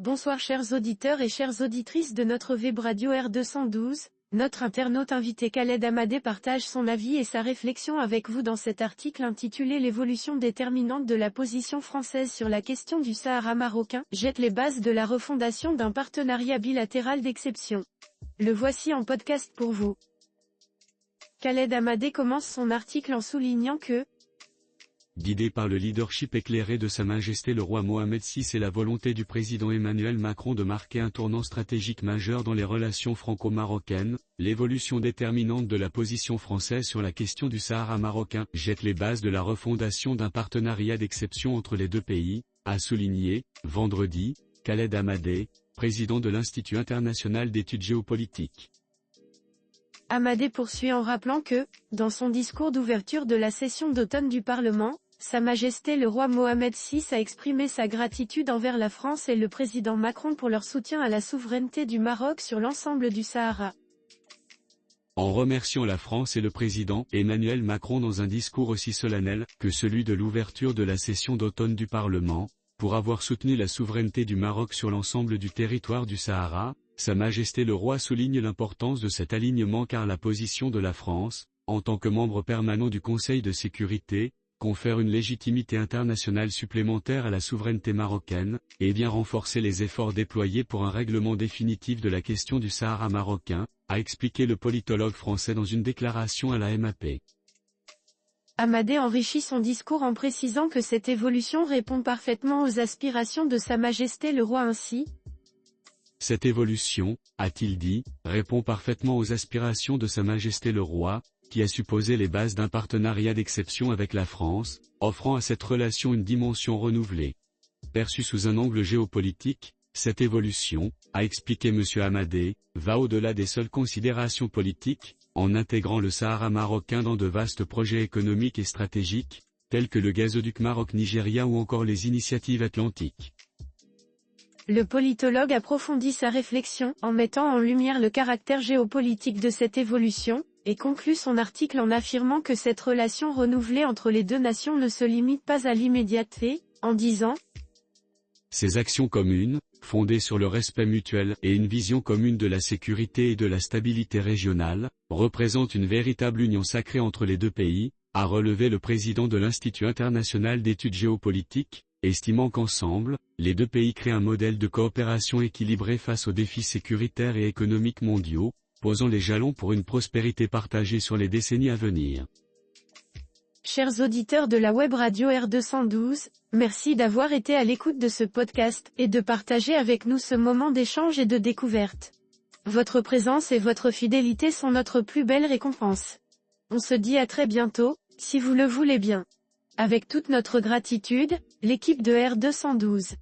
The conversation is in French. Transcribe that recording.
Bonsoir chers auditeurs et chères auditrices de notre web radio R212, notre internaute invité Khaled Amadé partage son avis et sa réflexion avec vous dans cet article intitulé L'évolution déterminante de la position française sur la question du Sahara marocain, jette les bases de la refondation d'un partenariat bilatéral d'exception. Le voici en podcast pour vous. Khaled Amadé commence son article en soulignant que, guidé par le leadership éclairé de Sa Majesté le roi Mohamed VI et la volonté du président Emmanuel Macron de marquer un tournant stratégique majeur dans les relations franco-marocaines, l'évolution déterminante de la position française sur la question du Sahara marocain jette les bases de la refondation d'un partenariat d'exception entre les deux pays, a souligné, vendredi, Khaled Amadé, président de l'Institut international d'études géopolitiques. Amadé poursuit en rappelant que, dans son discours d'ouverture de la session d'automne du Parlement, Sa Majesté le roi Mohamed VI a exprimé sa gratitude envers la France et le président Macron pour leur soutien à la souveraineté du Maroc sur l'ensemble du Sahara. En remerciant la France et le président Emmanuel Macron dans un discours aussi solennel que celui de l'ouverture de la session d'automne du Parlement, pour avoir soutenu la souveraineté du Maroc sur l'ensemble du territoire du Sahara, Sa Majesté le roi souligne l'importance de cet alignement car la position de la France, en tant que membre permanent du Conseil de sécurité, confère une légitimité internationale supplémentaire à la souveraineté marocaine, et vient renforcer les efforts déployés pour un règlement définitif de la question du Sahara marocain, a expliqué le politologue français dans une déclaration à la MAP. Amadé enrichit son discours en précisant que cette évolution répond parfaitement aux aspirations de Sa Majesté le roi ainsi. Cette évolution, a-t-il dit, répond parfaitement aux aspirations de Sa Majesté le roi, qui a supposé les bases d'un partenariat d'exception avec la France, offrant à cette relation une dimension renouvelée. Perçue sous un angle géopolitique, cette évolution, a expliqué M. Amadé, va au-delà des seules considérations politiques, en intégrant le Sahara marocain dans de vastes projets économiques et stratégiques, tels que le gazoduc Maroc-Nigeria ou encore les initiatives atlantiques. Le politologue approfondit sa réflexion en mettant en lumière le caractère géopolitique de cette évolution, et conclut son article en affirmant que cette relation renouvelée entre les deux nations ne se limite pas à l'immédiateté, en disant « Ces actions communes, fondées sur le respect mutuel et une vision commune de la sécurité et de la stabilité régionale, représentent une véritable union sacrée entre les deux pays », a relevé le président de l'Institut international d'études géopolitiques, estimant qu'ensemble, les deux pays créent un modèle de coopération équilibré face aux défis sécuritaires et économiques mondiaux, posant les jalons pour une prospérité partagée sur les décennies à venir. Chers auditeurs de la web radio R212, merci d'avoir été à l'écoute de ce podcast et de partager avec nous ce moment d'échange et de découverte. Votre présence et votre fidélité sont notre plus belle récompense. On se dit à très bientôt, si vous le voulez bien. Avec toute notre gratitude, l'équipe de R212.